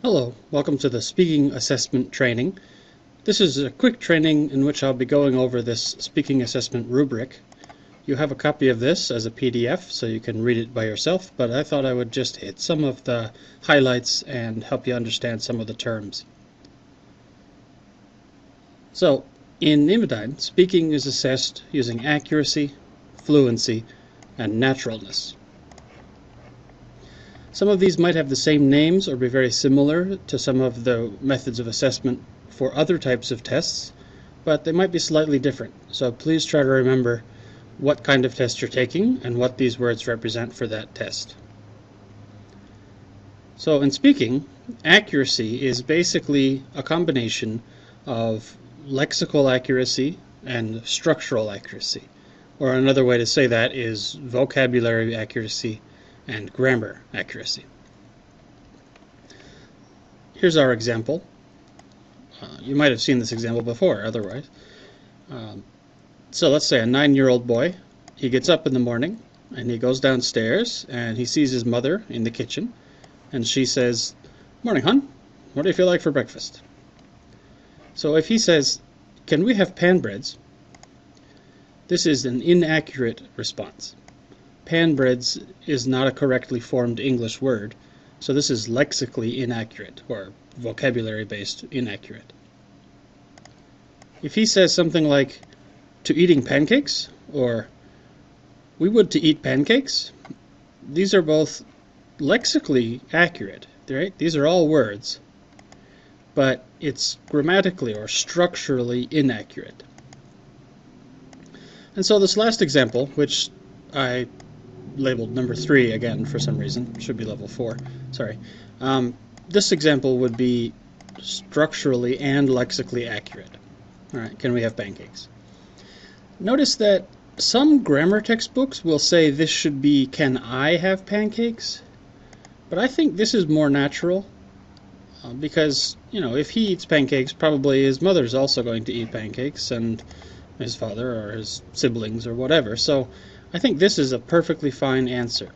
Hello, welcome to the speaking assessment training. This is a quick training in which I'll be going over this speaking assessment rubric. You have a copy of this as a PDF so you can read it by yourself, but I thought I would just hit some of the highlights and help you understand some of the terms. So, in Imedyne, speaking is assessed using accuracy, fluency, and naturalness. Some of these might have the same names or be very similar to some of the methods of assessment for other types of tests, but they might be slightly different. So please try to remember what kind of test you're taking and what these words represent for that test. So in speaking, accuracy is basically a combination of lexical accuracy and structural accuracy. Or another way to say that is vocabulary accuracy and grammar accuracy. Here's our example. You might have seen this example before otherwise. So let's say a 9-year-old boy, he gets up in the morning and he goes downstairs and he sees his mother in the kitchen and she says, "Morning, hon, what do you feel like for breakfast?" So if he says, "Can we have pan breads?" this is an inaccurate response. Pan breads is not a correctly formed English word, so this is lexically inaccurate, or vocabulary-based inaccurate. If he says something like, "to eating pancakes," or "we would to eat pancakes," these are both lexically accurate, right? These are all words, but it's grammatically or structurally inaccurate. And so this last example, which I labeled number 3 again for some reason, should be level 4, sorry. This example would be structurally and lexically accurate. Alright, can we have pancakes? Notice that some grammar textbooks will say this should be, "Can I have pancakes?" But I think this is more natural because, if he eats pancakes, probably his mother's also going to eat pancakes, and his father or his siblings or whatever. So I think this is a perfectly fine answer.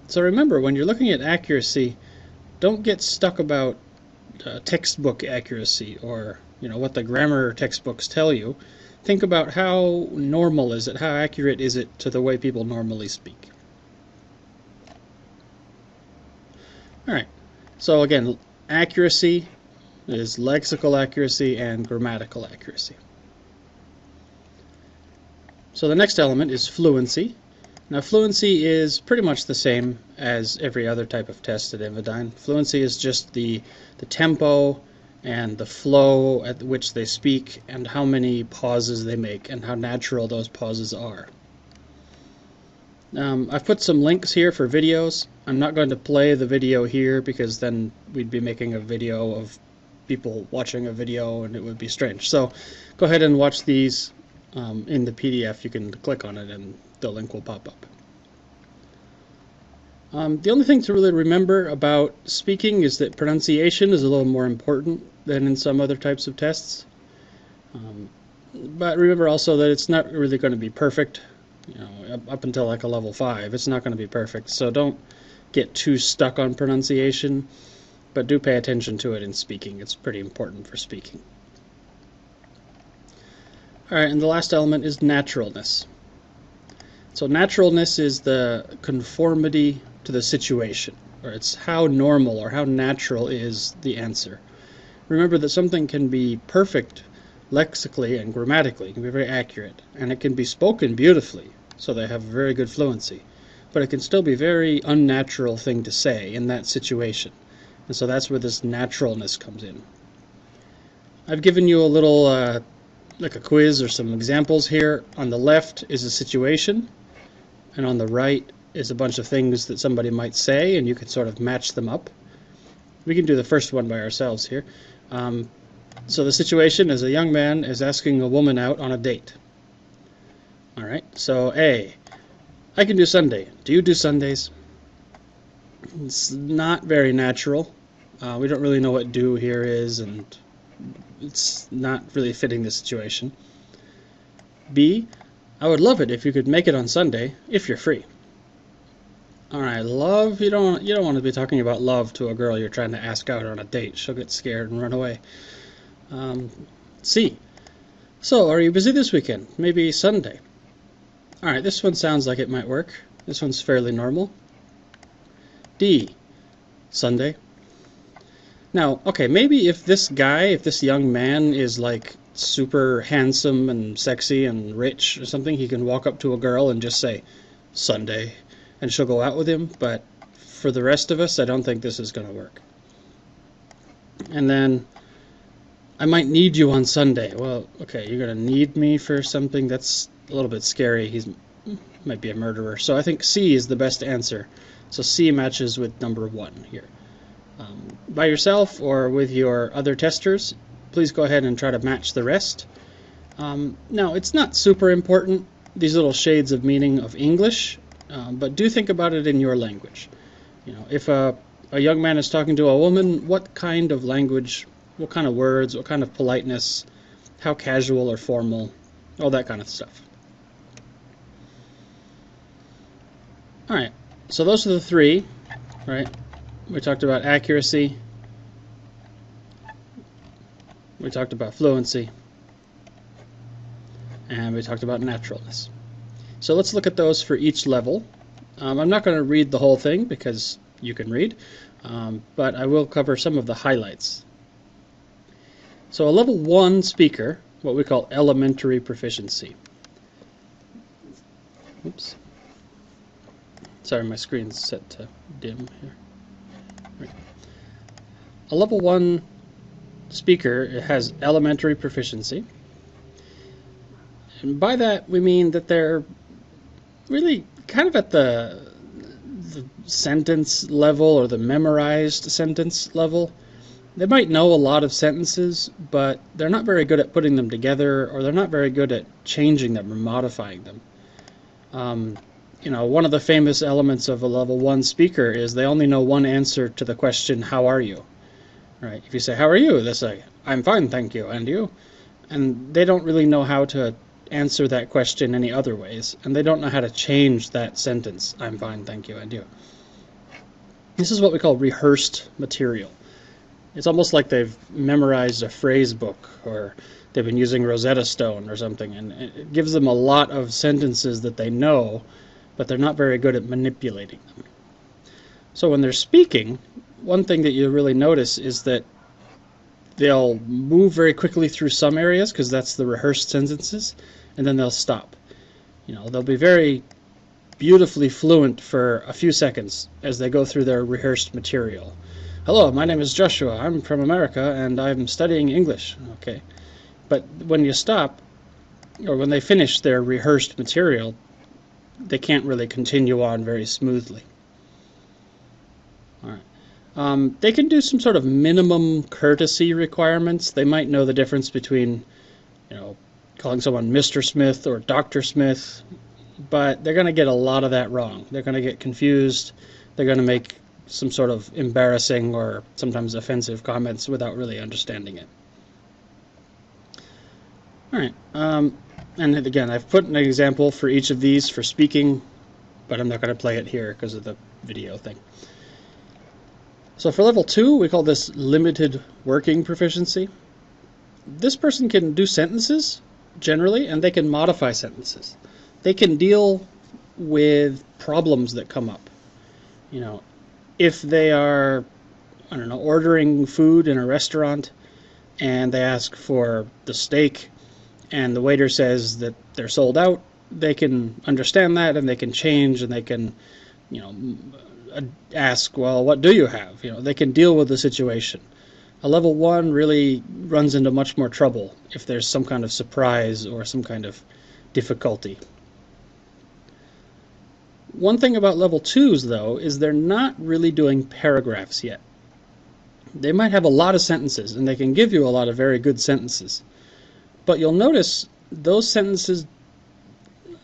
So remember, when you're looking at accuracy, don't get stuck about textbook accuracy or what the grammar textbooks tell you. Think about how normal is it, how accurate is it to the way people normally speak. Alright, so again, accuracy is lexical accuracy and grammatical accuracy. So the next element is fluency. Now fluency is pretty much the same as every other type of test at Imedyne. Fluency is just the tempo and the flow at which they speak and how many pauses they make and how natural those pauses are. I've put some links here for videos. I'm not going to play the video here because then we'd be making a video of people watching a video and it would be strange. So go ahead and watch these in the PDF. You can click on it and the link will pop up. The only thing to really remember about speaking is that pronunciation is a little more important than in some other types of tests. But remember also that it's not really going to be perfect. Up until like a level 5, it's not going to be perfect. So don't get too stuck on pronunciation, but do pay attention to it in speaking. It's pretty important for speaking. Alright, and the last element is naturalness. So naturalness is the conformity to the situation, or it's how normal or how natural is the answer. Remember that something can be perfect lexically and grammatically, it can be very accurate, and it can be spoken beautifully, so they have very good fluency, but it can still be a very unnatural thing to say in that situation. And so that's where this naturalness comes in. I've given you a little like a quiz or some examples here. On the left is a situation, and on the right is a bunch of things that somebody might say, and you can sort of match them up. We can do the first one by ourselves here. So the situation is a young man is asking a woman out on a date. Alright, so A, "I can do Sunday. Do you do Sundays?" It's not very natural. We don't really know what "do" here is, and it's not really fitting the situation. B, "I would love it if you could make it on Sunday, if you're free." All right, love. You don't want to be talking about love to a girl you're trying to ask out on a date. She'll get scared and run away. Um, C. So, are you busy this weekend? Maybe Sunday. All right, this one sounds like it might work. This one's fairly normal. D. Sunday. Now, okay, maybe if this young man is like super handsome and sexy and rich or something, he can walk up to a girl and just say, Sunday, and she'll go out with him, but for the rest of us, I don't think this is going to work. And then, I might need you on Sunday. Well, okay, you're going to need me for something that's a little bit scary. He might be a murderer. So I think C is the best answer. So C matches with number 1 here. By yourself or with your other testers, please go ahead and try to match the rest. Now, it's not super important, these little shades of meaning of English, but do think about it in your language. You know, if a young man is talking to a woman, what kind of language, what kind of words, what kind of politeness, how casual or formal, all that kind of stuff. All right, so those are the 3, right? We talked about accuracy, we talked about fluency, and we talked about naturalness. So let's look at those for each level. I'm not going to read the whole thing because you can read, but I will cover some of the highlights. So a level 1 speaker, what we call elementary proficiency. Oops. Sorry, my screen's set to dim here. Right. A level 1 speaker has elementary proficiency. And by that we mean that they're really kind of at the sentence level or the memorized sentence level. They might know a lot of sentences, but they're not very good at putting them together, or they're not very good at changing them or modifying them. You know, one of the famous elements of a level 1 speaker is they only know one answer to the question, how are you? Right? If you say, how are you? They say, I'm fine, thank you, and you? And they don't really know how to answer that question any other ways, and they don't know how to change that sentence, I'm fine, thank you, and you. This is what we call rehearsed material. It's almost like they've memorized a phrase book, or they've been using Rosetta Stone or something, and it gives them a lot of sentences that they know, but they're not very good at manipulating them. So when they're speaking, one thing that you really notice is that they'll move very quickly through some areas because that's the rehearsed sentences, and then they'll stop. You know, they'll be very beautifully fluent for a few seconds as they go through their rehearsed material. Hello, my name is Joshua. I'm from America and I'm studying English. Okay. But when you stop, or when they finish their rehearsed material, they can't really continue on very smoothly. All right. They can do some sort of minimum courtesy requirements. They might know the difference between, you know, calling someone Mr. Smith or Dr. Smith, but they're going to get a lot of that wrong. They're going to get confused. They're going to make some sort of embarrassing or sometimes offensive comments without really understanding it. All right. And again, I've put an example for each of these for speaking, but I'm not going to play it here because of the video thing. So for level 2, we call this limited working proficiency. This person can do sentences, generally, and they can modify sentences. They can deal with problems that come up. You know, if they are, I don't know, ordering food in a restaurant, and they ask for the steak, and the waiter says that they're sold out, they can understand that, and they can change, and they can, you know, ask, well, what do you have? You know, they can deal with the situation. A level 1 really runs into much more trouble if there's some kind of surprise or some kind of difficulty. One thing about level 2s, though, is they're not really doing paragraphs yet. They might have a lot of sentences, and they can give you a lot of very good sentences. But you'll notice those sentences,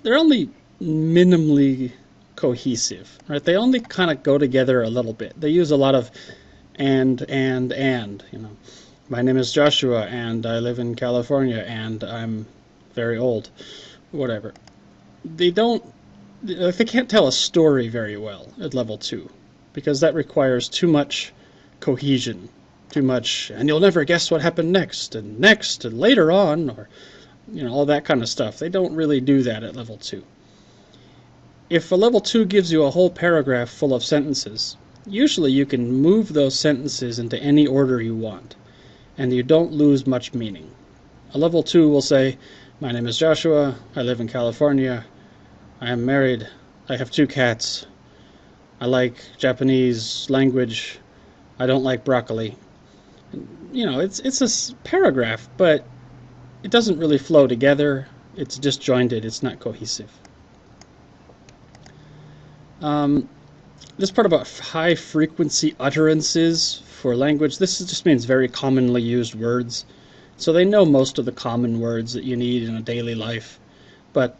they're only minimally cohesive, right? They only kind of go together a little bit. They use a lot of and, you know. My name is Joshua, and I live in California, and I'm very old, whatever. They don't they can't tell a story very well at level 2 because that requires too much cohesion, too much, and you'll never guess what happened next and later on, or all that kind of stuff. They don't really do that at level 2. If a level 2 gives you a whole paragraph full of sentences, usually you can move those sentences into any order you want, and you don't lose much meaning. A level 2 will say, "My name is Joshua, I live in California, I am married, I have 2 cats, I like Japanese language, I don't like broccoli." It's a paragraph, but it doesn't really flow together. It's disjointed, it's not cohesive. This part about high frequency utterances for language, this just means very commonly used words. So they know most of the common words that you need in a daily life, but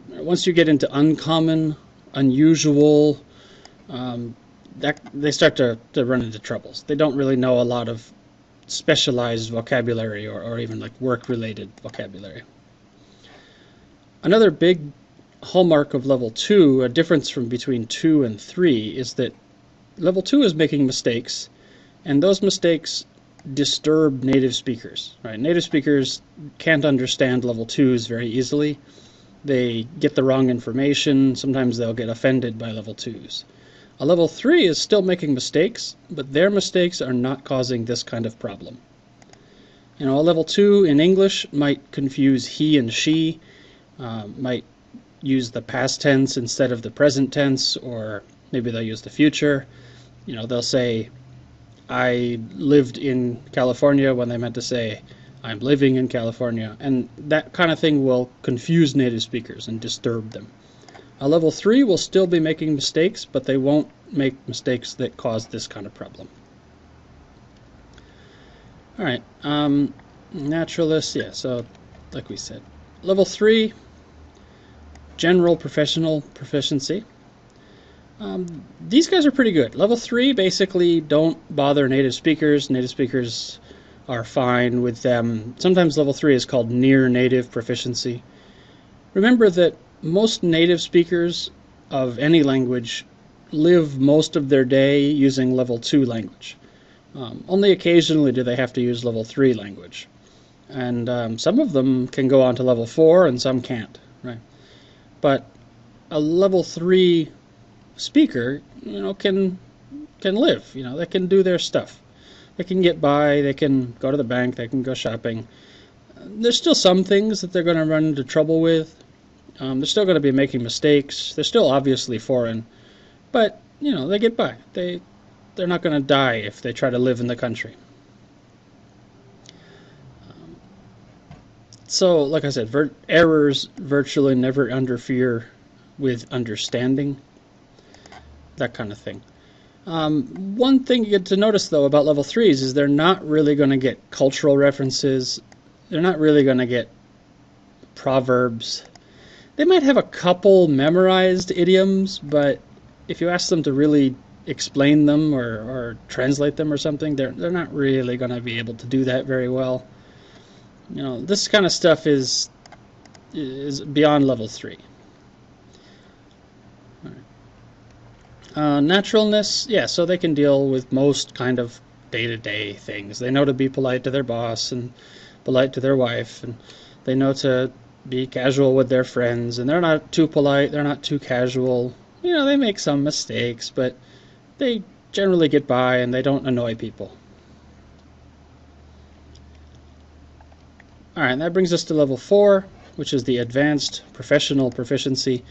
once you get into uncommon, unusual, they start to run into troubles. They don't really know a lot of specialized vocabulary or even like work-related vocabulary. Another big hallmark of level 2, a difference from between 2 and 3, is that level 2 is making mistakes, and those mistakes disturb native speakers. Right? Native speakers can't understand level 2s very easily. They get the wrong information. Sometimes they'll get offended by level 2s. A level 3 is still making mistakes, but their mistakes are not causing this kind of problem. A level 2 in English might confuse he and she, might use the past tense instead of the present tense, or maybe they'll use the future. They'll say, "I lived in California," when they meant to say, "I'm living in California," and that kind of thing will confuse native speakers and disturb them. A level 3 will still be making mistakes, but they won't make mistakes that cause this kind of problem. Alright, naturalists, yeah, so like we said. Level 3, general professional proficiency. These guys are pretty good. Level 3 basically don't bother native speakers. Native speakers are fine with them. Sometimes level 3 is called near native proficiency. Remember that most native speakers of any language live most of their day using level 2 language. Only occasionally do they have to use level 3 language. And some of them can go on to level 4 and some can't. Right? But a level 3 speaker, can live. They can do their stuff. They can get by, they can go to the bank, they can go shopping. There's still some things that they're going to run into trouble with. They're still going to be making mistakes. They're still obviously foreign. But, they get by. They're not going to die if they try to live in the country. So, like I said, errors virtually never interfere with understanding. That kind of thing. One thing you get to notice, though, about level 3s is they're not really going to get cultural references. They're not really going to get proverbs. They might have a couple memorized idioms, but if you ask them to really explain them or translate them or something, they're not really going to be able to do that very well. This kind of stuff is beyond level 3. Naturalness, yeah, so they can deal with most kind of day-to-day things. They know to be polite to their boss and polite to their wife, and they know to be casual with their friends, and they're not too polite, they're not too casual. They make some mistakes, but they generally get by and they don't annoy people. Alright, and that brings us to level 4, which is the advanced professional proficiency.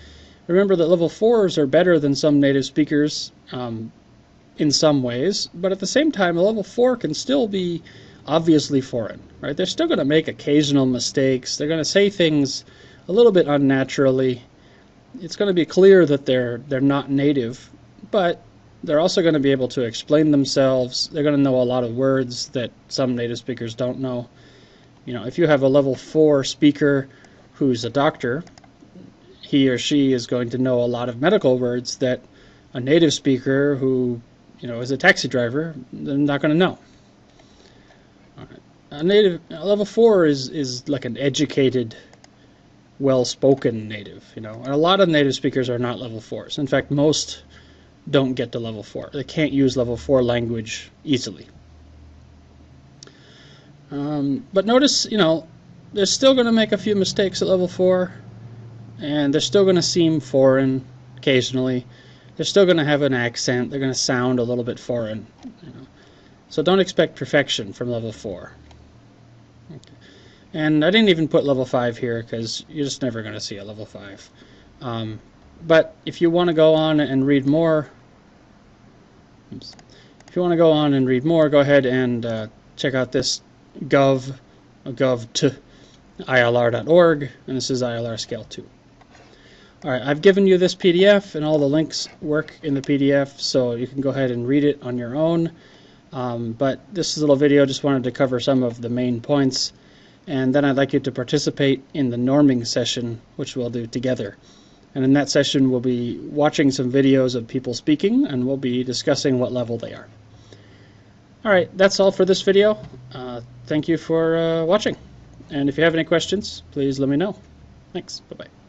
Remember that level 4s are better than some native speakers in some ways, but at the same time, a level 4 can still be obviously foreign. Right? They're still going to make occasional mistakes. They're going to say things a little bit unnaturally. It's going to be clear that they're not native, but they're also going to be able to explain themselves. They're going to know a lot of words that some native speakers don't know. If you have a level 4 speaker who's a doctor, he or she is going to know a lot of medical words that a native speaker who, is a taxi driver, they're not going to know. A level 4 is like an educated well-spoken native, you know. And a lot of native speakers are not level 4s. In fact, most don't get to level 4. They can't use level 4 language easily. But notice, you know, they're still going to make a few mistakes at level 4, and they're still going to seem foreign occasionally. They're still going to have an accent. They're going to sound a little bit foreign, you know. So don't expect perfection from level 4. Okay. And I didn't even put level 5 here because you're just never going to see a level 5. But if you want to go on and read more, go ahead and check out this gov.ilr.org, and this is ILR Scale 2. Alright, I've given you this PDF, and all the links work in the PDF, so you can go ahead and read it on your own. But this little video just wanted to cover some of the main points, and then I'd like you to participate in the norming session, which we'll do together. And in that session, we'll be watching some videos of people speaking, and we'll be discussing what level they are. Alright, that's all for this video. Thank you for watching. And if you have any questions, please let me know. Thanks. Bye-bye.